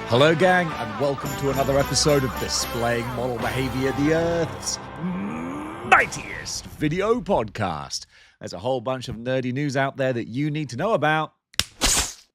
Hello, gang, and welcome to another episode of Displaying-Model-Behaviour, the Earth's mightiest video podcast. There's a whole bunch of nerdy news out there that you need to know about,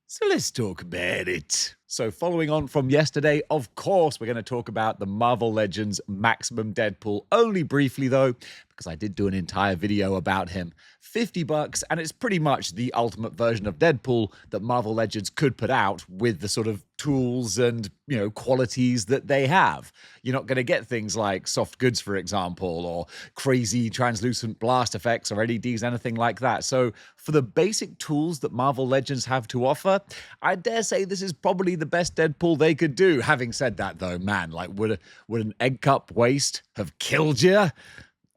so let's talk about it. So following on from yesterday, of course, we're going to talk about the Marvel Legends Maximum Deadpool, only briefly though, because I did do an entire video about him. $50, and it's pretty much the ultimate version of Deadpool that Marvel Legends could put out with the sort of tools and, qualities that they have. You're not going to get things like soft goods, for example, or crazy translucent blast effects or LEDs, anything like that. So for the basic tools that Marvel Legends have to offer, I dare say this is probably the best Deadpool they could do. Having said that, though, man, like, would an egg cup waist have killed you?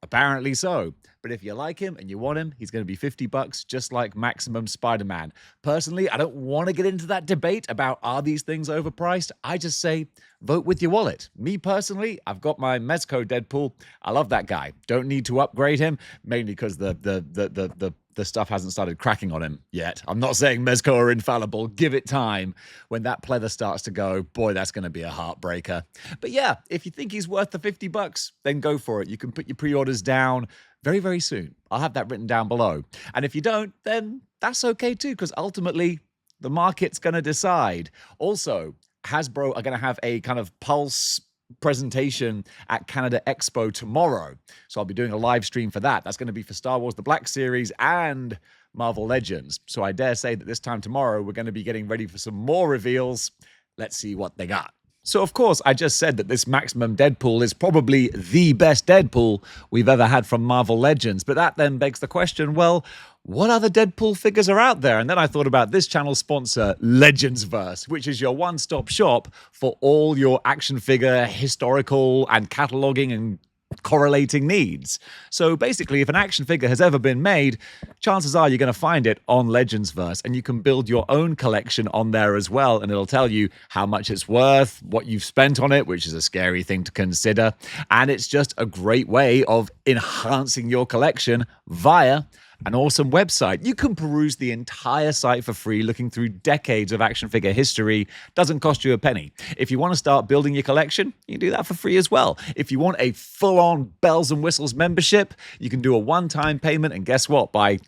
Apparently so. But if you like him and you want him, he's going to be $50, just like Maximum Spider-Man. Personally, I don't want to get into that debate about are these things overpriced. I just say vote with your wallet. Me personally, I've got my Mezco Deadpool. I love that guy. Don't need to upgrade him, mainly because the stuff hasn't started cracking on him yet. I'm not saying Mezco are infallible. Give it time. When that pleather starts to go, boy, that's going to be a heartbreaker. But yeah, if you think he's worth the $50, then go for it. You can put your pre-orders down very, very soon. I'll have that written down below. And if you don't, then that's okay too, because ultimately the market's going to decide. Also, Hasbro are going to have a kind of pulse presentation at Canada Expo tomorrow. So I'll be doing a live stream for that. That's going to be for Star Wars The Black Series and Marvel Legends. So I dare say that this time tomorrow, we're going to be getting ready for some more reveals. Let's see what they got. So, of course, I just said that this Maximum Deadpool is probably the best Deadpool we've ever had from Marvel Legends. But that then begs the question, well, what other Deadpool figures are out there? And then I thought about this channel's sponsor, Legendsverse, which is your one-stop shop for all your action figure, historical, and cataloging and correlating needs. So basically, if an action figure has ever been made, chances are you're going to find it on Legendsverse, and you can build your own collection on there as well, and it'll tell you how much it's worth, what you've spent on it, which is a scary thing to consider, and it's just a great way of enhancing your collection via an awesome website. You can peruse the entire site for free, looking through decades of action figure history. Doesn't cost you a penny. If you want to start building your collection, you can do that for free as well. If you want a full-on bells and whistles membership, you can do a one-time payment, and guess what? By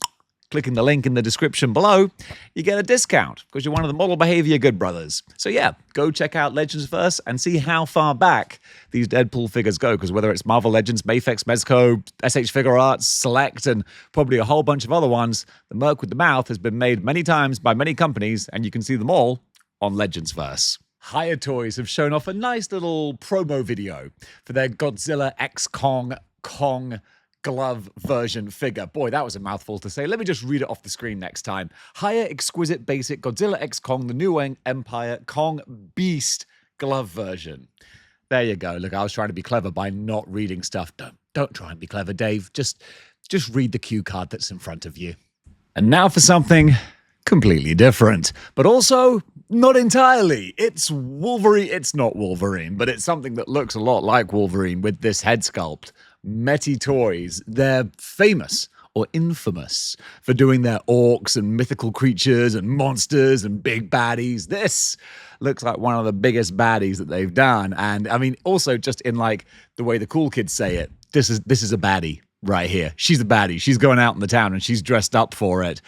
clicking the link in the description below, you get a discount because you're one of the Model Behavior good brothers. So yeah, go check out Legendsverse and see how far back these Deadpool figures go, because whether it's Marvel Legends, Mafex, Mezco, SH Figure Arts, Select, and probably a whole bunch of other ones, the Merc with the Mouth has been made many times by many companies, and you can see them all on Legendsverse. Higher Toys have shown off a nice little promo video for their Godzilla X Kong glove version figure. Boy, that was a mouthful to say. Let me just read it off the screen next time. Higher exquisite basic Godzilla X Kong, the New Empire Kong Beast glove version. There you go. Look, I was trying to be clever by not reading stuff. Don't try and be clever, Dave. Just read the cue card that's in front of you. And now for something completely different, but also not entirely. It's Wolverine. It's not Wolverine, but it's something that looks a lot like Wolverine with this head sculpt. Mety Toys. They're famous or infamous for doing their orcs and mythical creatures and monsters and big baddies. This looks like one of the biggest baddies that they've done. And I mean, also just in like the way the cool kids say it, this is a baddie right here. She's a baddie. She's going out in the town and she's dressed up for it.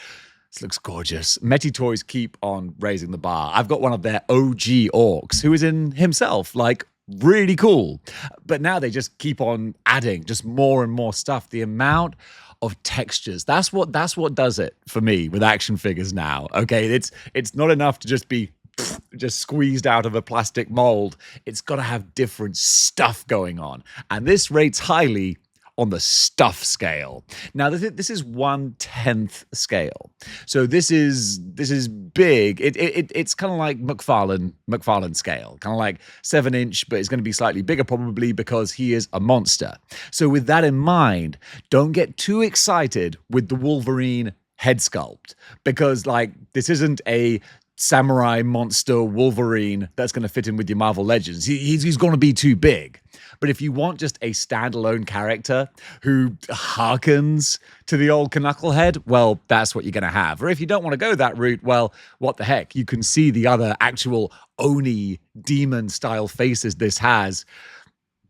This looks gorgeous. Mety Toys keep on raising the bar. I've got one of their OG orcs who is in himself, like, really cool. But now they just keep on adding just more and more stuff. The amount of textures, that's what does it for me with action figures now. Okay, it's not enough to just be just squeezed out of a plastic mold. It's got to have different stuff going on. And this rates highly on the stuff scale. Now, this is 1/10 scale. So this is big. It's kind of like McFarlane scale, kind of like 7-inch, but it's going to be slightly bigger probably because he is a monster. So with that in mind, don't get too excited with the Wolverine head sculpt, because like this isn't a samurai monster Wolverine that's going to fit in with your Marvel Legends. He's going to be too big. But if you want just a standalone character who harkens to the old Knucklehead, well, that's what you're going to have. Or if you don't want to go that route, well, what the heck? You can see the other actual Oni demon-style faces this has.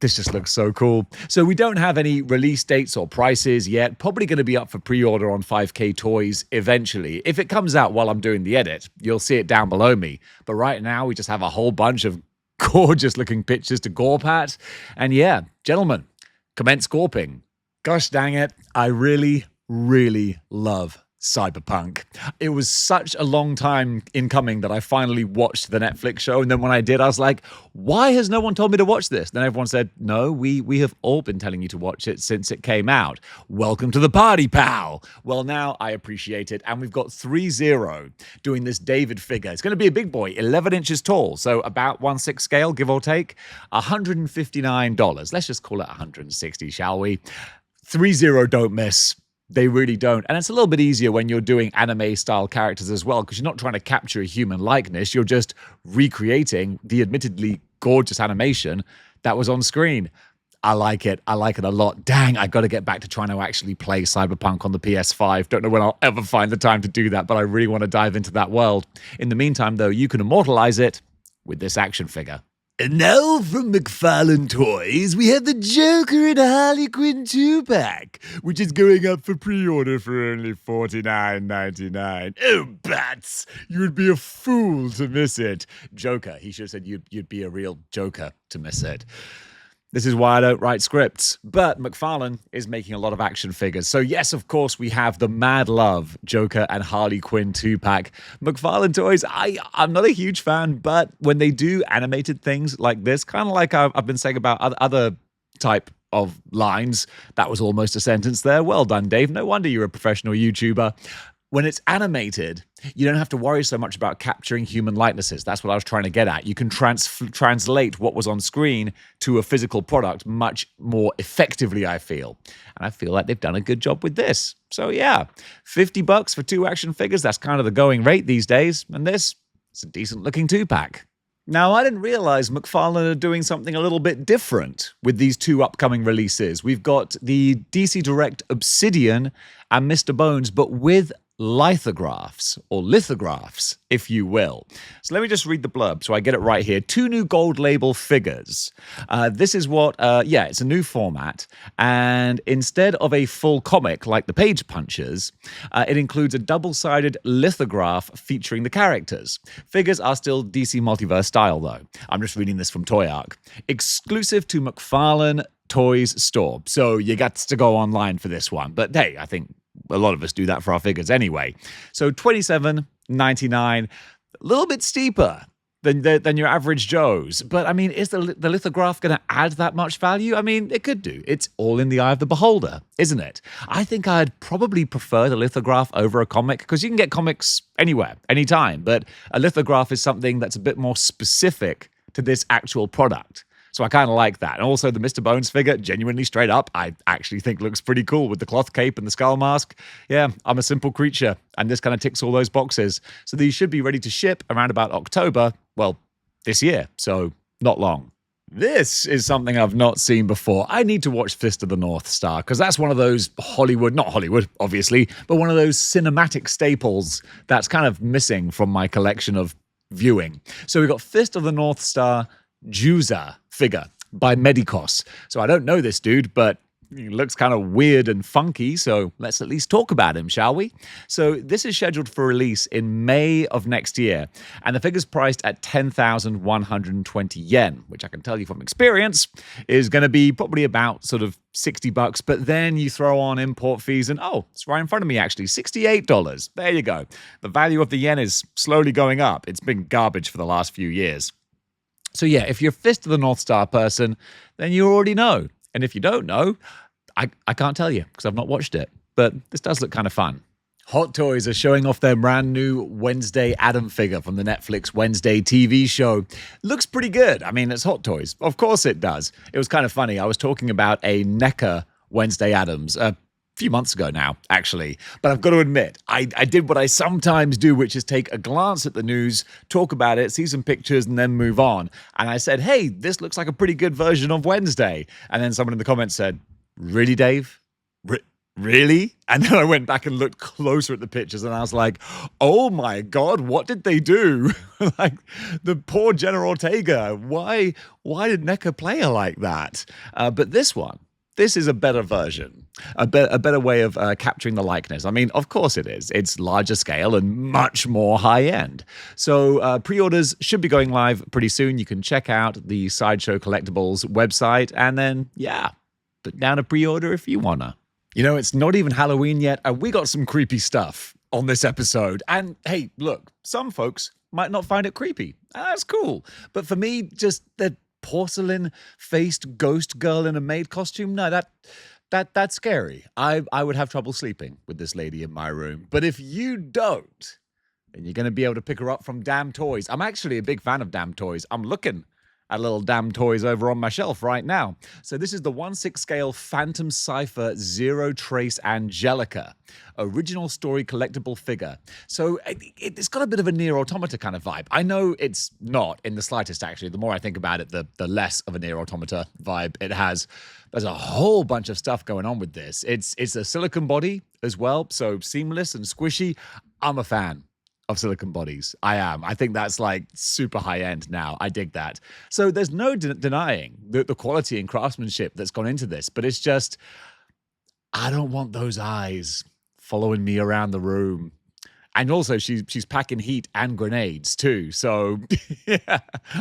This just looks so cool. So we don't have any release dates or prices yet. Probably going to be up for pre-order on 5K Toys eventually. If it comes out while I'm doing the edit, you'll see it down below me. But right now, we just have a whole bunch of gorgeous looking pictures to gorp at. And yeah, gentlemen, commence gorping. Gosh dang it. I really, really love Cyberpunk. It was such a long time in coming that I finally watched the Netflix show. And then when I did, I was like, why has no one told me to watch this? Then everyone said, no, we have all been telling you to watch it since it came out. Welcome to the party, pal. Well, now I appreciate it. And we've got 3-0 doing this David figure. It's going to be a big boy, 11 inches tall. So about 1/6 scale, give or take, $159. Let's just call it 160, shall we? 3-0 don't miss. They really don't. And it's a little bit easier when you're doing anime-style characters as well, because you're not trying to capture a human likeness. You're just recreating the admittedly gorgeous animation that was on screen. I like it. I like it a lot. Dang, I got to get back to trying to actually play Cyberpunk on the PS5. Don't know when I'll ever find the time to do that, but I really want to dive into that world. In the meantime, though, you can immortalize it with this action figure. And now from McFarlane Toys, we have the Joker and Harley Quinn 2-pack, which is going up for pre-order for only $49.99. Oh, bats! You would be a fool to miss it. Joker. He should have said you'd be a real joker to miss it. This is why I don't write scripts. But McFarlane is making a lot of action figures. So yes, of course, we have the Mad Love Joker and Harley Quinn 2-pack. McFarlane Toys, I'm not a huge fan, but when they do animated things like this, kind of like I've been saying about other type of lines, that was almost a sentence there. Well done, Dave. No wonder you're a professional YouTuber. When it's animated, you don't have to worry so much about capturing human likenesses. That's what I was trying to get at. You can translate what was on screen to a physical product much more effectively, I feel. And I feel like they've done a good job with this. So yeah, $50 for 2 action figures. That's kind of the going rate these days. And this, it's a decent looking 2-pack. Now, I didn't realize McFarlane are doing something a little bit different with these 2 upcoming releases. We've got the DC Direct Obsidian and Mr. Bones, but with lithographs, or lithographs, if you will. So let me just read the blurb so I get it right here. 2 new gold label figures. This is what, it's a new format. And instead of a full comic like the Page Punchers, it includes a double-sided lithograph featuring the characters. Figures are still DC Multiverse style, though. I'm just reading this from Toy Arc. Exclusive to McFarlane Toys store. So you got to go online for this one. But hey, I think a lot of us do that for our figures anyway. So $27.99, a little bit steeper than your average Joe's. But I mean, is the lithograph going to add that much value? I mean, it could do. It's all in the eye of the beholder, isn't it? I think I'd probably prefer the lithograph over a comic, because you can get comics anywhere, anytime. But a lithograph is something that's a bit more specific to this actual product. So I kind of like that. And also the Mr. Bones figure, genuinely straight up, I actually think looks pretty cool with the cloth cape and the skull mask. Yeah, I'm a simple creature, and this kind of ticks all those boxes. So these should be ready to ship around about October, well, this year, so not long. This is something I've not seen before. I need to watch Fist of the North Star, because that's one of those not Hollywood, obviously, but one of those cinematic staples that's kind of missing from my collection of viewing. So we've got Fist of the North Star Juza figure by Mety Toys. So I don't know this dude, but he looks kind of weird and funky, so let's at least talk about him, shall we? So this is scheduled for release in May of next year, and the figure's priced at 10,120 yen, which I can tell you from experience is going to be probably about sort of $60, but then you throw on import fees and, oh, it's right in front of me actually, $68. There you go. The value of the yen is slowly going up. It's been garbage for the last few years. So yeah, if you're a Fist of the North Star person, then you already know. And if you don't know, I can't tell you because I've not watched it. But this does look kind of fun. Hot Toys are showing off their brand new Wednesday Addams figure from the Netflix Wednesday TV show. Looks pretty good. I mean, it's Hot Toys. Of course it does. It was kind of funny. I was talking about a NECA Wednesday Addams, few months ago now, actually. But I've got to admit, I did what I sometimes do, which is take a glance at the news, talk about it, see some pictures, and then move on. And I said, hey, this looks like a pretty good version of Wednesday. And then someone in the comments said, really, Dave? Really? And then I went back and looked closer at the pictures, and I was like, oh my God, what did they do? Like, the poor Jenna Ortega. Why did NECA play her like that? But this is a better version, a better way of capturing the likeness. I mean, of course it is. It's larger scale and much more high-end. So pre-orders should be going live pretty soon. You can check out the Sideshow Collectibles website, and then, yeah, put down a pre-order if you wanna. You know, it's not even Halloween yet, and we got some creepy stuff on this episode. And hey, look, some folks might not find it creepy. That's cool. But for me, just the porcelain-faced ghost girl in a maid costume, no, that's scary. I would have trouble sleeping with this lady in my room. But if you don't, then you're going to be able to pick her up from Damtoys. I'm actually a big fan of Damtoys. I'm looking at little Damtoys over on my shelf right now. So this is the 1/6 scale Phantom Cypher Zero Trace Angelica, original story collectible figure. So it's got a bit of a Nier Automata kind of vibe. I know it's not in the slightest, actually. The more I think about it, the less of a Nier Automata vibe it has. There's a whole bunch of stuff going on with this. It's a silicone body as well, so seamless and squishy. I'm a fan of silicone bodies. I am. I think that's like super high end now. I dig that. So there's no denying the quality and craftsmanship that's gone into this, but it's just, I don't want those eyes following me around the room. And also she's packing heat and grenades too. So yeah,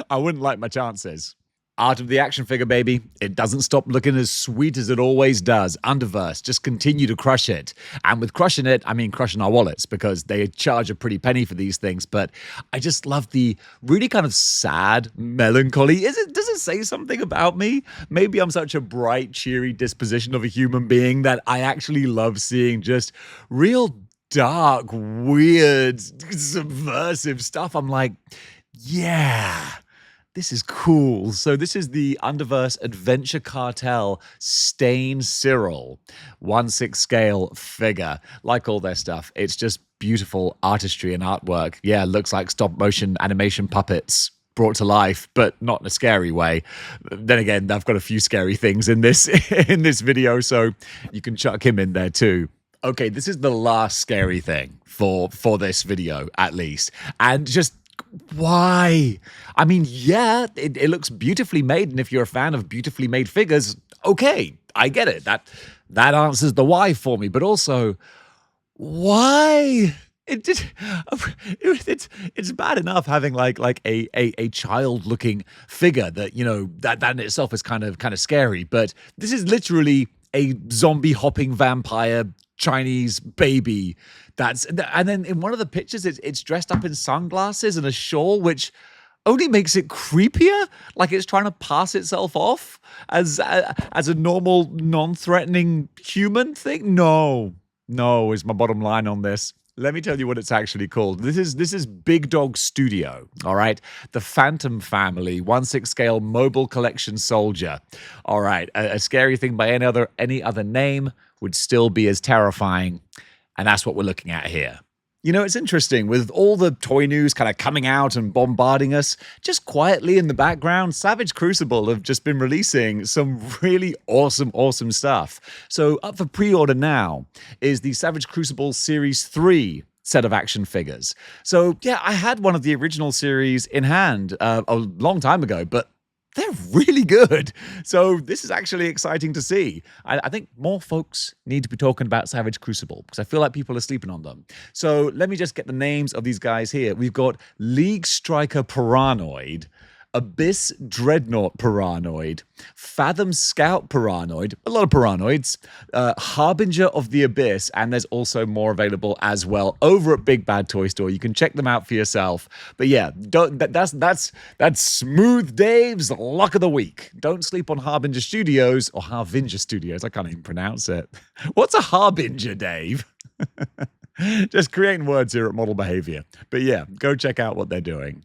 I wouldn't like my chances. Art of the action figure, baby. It doesn't stop looking as sweet as it always does. Underverse, just continue to crush it. And with crushing it, I mean crushing our wallets, because they charge a pretty penny for these things. But I just love the really kind of sad melancholy. Does it say something about me? Maybe I'm such a bright, cheery disposition of a human being that I actually love seeing just real dark, weird, subversive stuff. I'm like, yeah, this is cool. So this is the Underverse Adventure Cartel Stain Cyril 1/6 scale figure. Like all their stuff, it's just beautiful artistry and artwork. Yeah, looks like stop motion animation puppets brought to life, but not in a scary way. Then again, I've got a few scary things in this video, so you can chuck him in there too. Okay, this is the last scary thing for this video, at least. And just why? I mean, yeah, it looks beautifully made, and if you're a fan of beautifully made figures, okay, I get it. That answers the why for me. But also, why? It's bad enough having like a child-looking figure that, you know, that in itself is kind of scary. But this is literally a zombie hopping vampire Chinese baby. And then in one of the pictures, it's dressed up in sunglasses and a shawl, which only makes it creepier. Like it's trying to pass itself off as a normal, non-threatening human thing. No is my bottom line on this. Let me tell you what it's actually called. This is Big Dog Studio, all right? The Phantom Family, 1/6 scale mobile collection soldier. All right, a scary thing by any other name would still be as terrifying, and that's what we're looking at here. You know, it's interesting, with all the toy news kind of coming out and bombarding us, just quietly in the background, Savage Crucible have just been releasing some really awesome stuff. So up for pre-order now is the Savage Crucible Series 3 set of action figures. So yeah, I had one of the original series in hand a long time ago, but they're really good. So this is actually exciting to see. I think more folks need to be talking about Savage Crucible, because I feel like people are sleeping on them. So let me just get the names of these guys here. We've got League Striker Paranoid, Abyss Dreadnought Paranoid, Fathom Scout Paranoid, a lot of Paranoids, Harbinger of the Abyss, and there's also more available as well over at Big Bad Toy Store. You can check them out for yourself. But yeah, that's Smooth Dave's Luck of the Week. Don't sleep on Harbinger Studios, or Harbinger Studios. I can't even pronounce it. What's a Harbinger, Dave? Just creating words here at Model Behavior. But yeah, go check out what they're doing.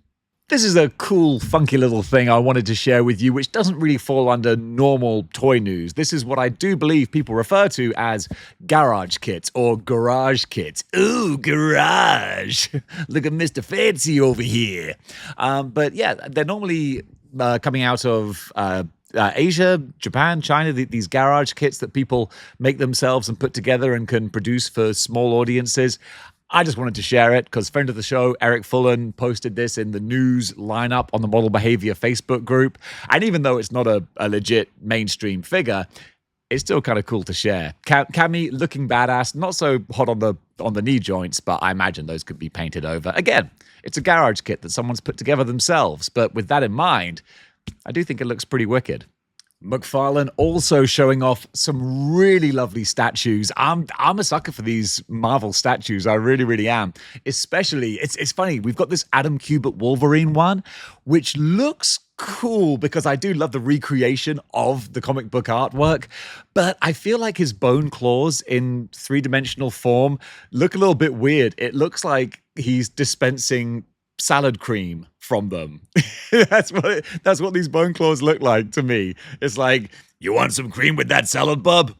This is a cool, funky little thing I wanted to share with you, which doesn't really fall under normal toy news. This is what I do believe people refer to as garage kits or garage kits. Ooh, garage. Look at Mr. Fancy over here. But yeah, they're normally coming out of Asia, Japan, China, these garage kits that people make themselves and put together and can produce for small audiences. I just wanted to share it because friend of the show, Eric Fullen, posted this in the news lineup on the Model Behavior Facebook group. And even though it's not a legit mainstream figure, it's still kind of cool to share. Cammy looking badass, not so hot on the knee joints, but I imagine those could be painted over. Again, it's a garage kit that someone's put together themselves. But with that in mind, I do think it looks pretty wicked. McFarlane also showing off some really lovely statues. I'm a sucker for these Marvel statues. I really, really am. Especially, it's funny, we've got this Adam Kubert Wolverine one, which looks cool because I do love the recreation of the comic book artwork, but I feel like his bone claws in three-dimensional form look a little bit weird. It looks like he's dispensing salad cream from them. That's what these bone claws look like to me. It's like, you want some cream with that salad, bub?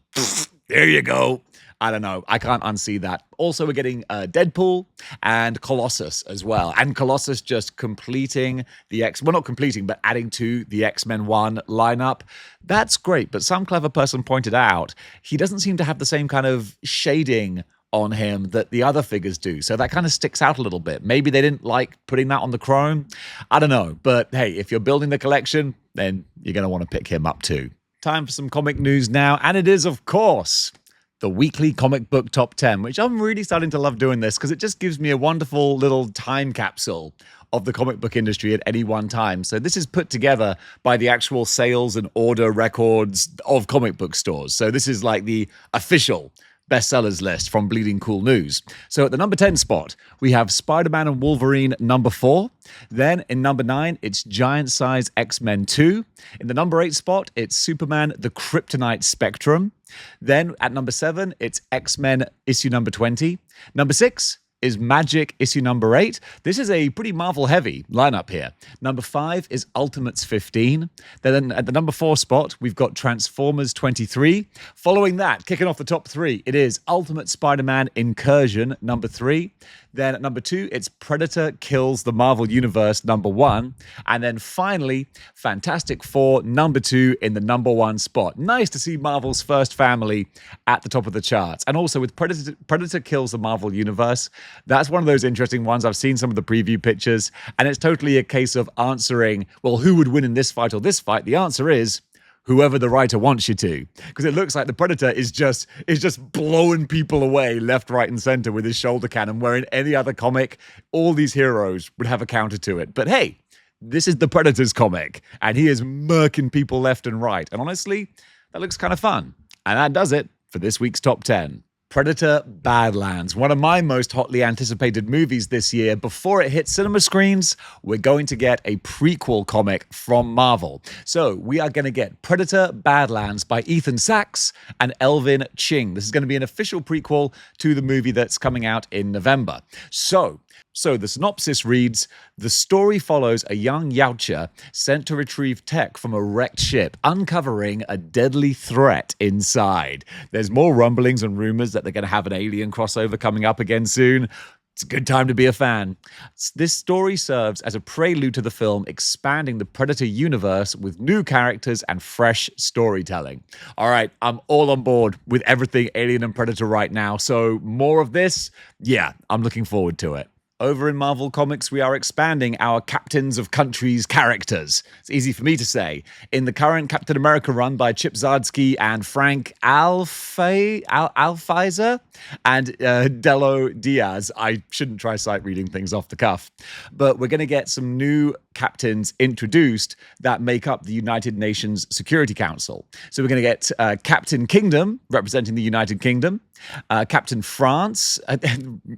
There you go. I don't know. I can't unsee that. Also, we're getting Deadpool and Colossus as well. And Colossus just completing well, not completing, but adding to the X-Men 1 lineup. That's great. But some clever person pointed out he doesn't seem to have the same kind of shading on him that the other figures do. So that kind of sticks out a little bit. Maybe they didn't like putting that on the chrome. I don't know. But hey, if you're building the collection, then you're going to want to pick him up too. Time for some comic news now. And it is, of course, the weekly comic book top 10, which I'm really starting to love doing this because it just gives me a wonderful little time capsule of the comic book industry at any one time. So this is put together by the actual sales and order records of comic book stores. So this is like the official bestsellers list from Bleeding Cool News. So at the number 10 spot, we have Spider-Man and Wolverine number 4. Then in number 9, it's Giant Size X-Men 2. In the number 8 spot, it's Superman the Kryptonite Spectrum. Then at number 7, it's X-Men issue number 20. Number 6 is Magic issue number 8. This is a pretty Marvel-heavy lineup here. Number 5 is Ultimates 15. Then at the number 4 spot, we've got Transformers 23. Following that, kicking off the top 3, it is Ultimate Spider-Man Incursion number 3. Then at number 2, it's Predator Kills the Marvel Universe number 1. And then finally, Fantastic Four number 2 in the number 1 spot. Nice to see Marvel's first family at the top of the charts. And also with Predator Kills the Marvel Universe, that's one of those interesting ones. I've seen some of the preview pictures, and it's totally a case of answering, well, who would win in this fight or this fight? The answer is whoever the writer wants you to, because it looks like the Predator is just blowing people away left, right, and center with his shoulder cannon, where in any other comic, all these heroes would have a counter to it. But hey, this is the Predator's comic, and he is murking people left and right. And honestly, that looks kind of fun. And that does it for this week's Top 10. Predator Badlands, one of my most hotly anticipated movies this year. Before it hits cinema screens, we're going to get a prequel comic from Marvel. So we are going to get Predator Badlands by Ethan Sachs and Elvin Ching. This is going to be an official prequel to the movie that's coming out in November. So the synopsis reads, the story follows a young Yautja sent to retrieve tech from a wrecked ship, uncovering a deadly threat inside. There's more rumblings and rumors that they're going to have an alien crossover coming up again soon. It's a good time to be a fan. This story serves as a prelude to the film, expanding the Predator universe with new characters and fresh storytelling. All right, I'm all on board with everything Alien and Predator right now, so more of this? Yeah, I'm looking forward to it. Over in Marvel Comics, we are expanding our Captains of Countries characters. It's easy for me to say. In the current Captain America run by Chip Zdarsky and Frank Alfizer and Delo Diaz. I shouldn't try sight reading things off the cuff. But we're going to get some new captains introduced that make up the United Nations Security Council. So we're going to get Captain Kingdom, representing the United Kingdom, Captain France,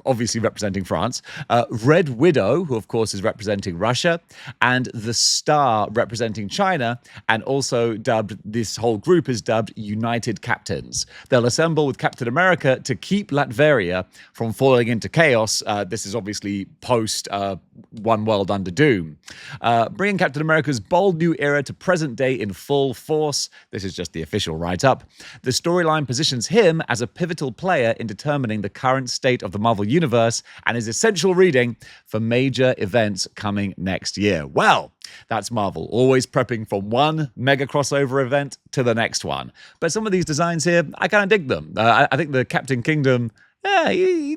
obviously representing France, Red Widow, who of course is representing Russia, and the Star representing China, and also this whole group is dubbed United Captains. They'll assemble with Captain America to keep Latveria from falling into chaos. This is obviously post One World Under Doom. Bringing Captain America's bold new era to present day in full force. This is just the official write-up. The storyline positions him as a pivotal player in determining the current state of the Marvel Universe and is essential reading for major events coming next year. Well, that's Marvel, always prepping from one mega crossover event to the next one. But some of these designs here, I kind of dig them. I think the Captain Kingdom, yeah, he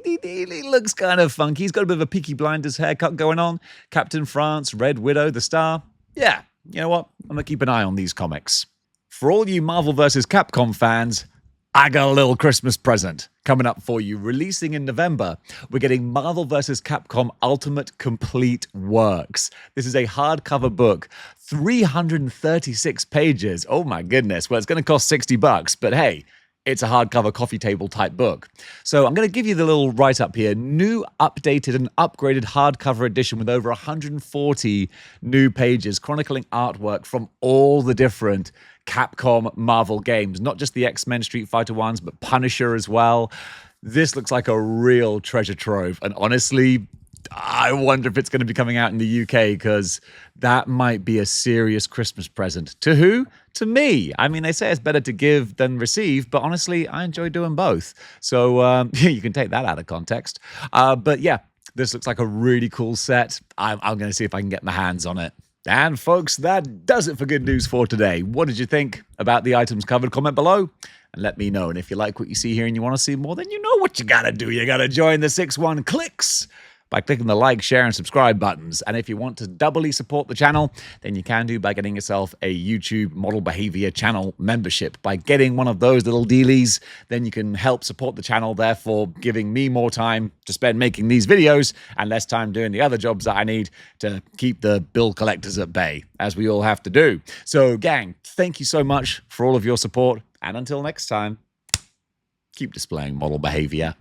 looks kind of funky. He's got a bit of a Peaky Blinders haircut going on. Captain France, Red Widow, the Star. Yeah, you know what? I'm going to keep an eye on these comics. For all you Marvel vs. Capcom fans, I got a little Christmas present coming up for you. Releasing in November, we're getting Marvel vs. Capcom Ultimate Complete Works. This is a hardcover book, 336 pages. Oh my goodness. Well, it's going to cost $60, but hey, it's a hardcover coffee table type book. So I'm going to give you the little write-up here. New, updated, and upgraded hardcover edition with over 140 new pages, chronicling artwork from all the different Capcom Marvel games, not just the X-Men Street Fighter ones, but Punisher as well. This looks like a real treasure trove. And honestly, I wonder if it's going to be coming out in the UK, because that might be a serious Christmas present. To who? To me. I mean, they say it's better to give than receive, but honestly, I enjoy doing both. So you can take that out of context. But yeah, this looks like a really cool set. I'm going to see if I can get my hands on it. And folks, that does it for Good News for today. What did you think about the items covered? Comment below and let me know. And if you like what you see here and you want to see more, then you know what you got to do. You got to join the 6-1 Clicks by clicking the like, share, and subscribe buttons. And if you want to doubly support the channel, then you can do by getting yourself a YouTube Model Behavior channel membership. By getting one of those little dealies, then you can help support the channel, therefore giving me more time to spend making these videos and less time doing the other jobs that I need to keep the bill collectors at bay, as we all have to do. So, gang, thank you so much for all of your support. And until next time, keep displaying model behavior.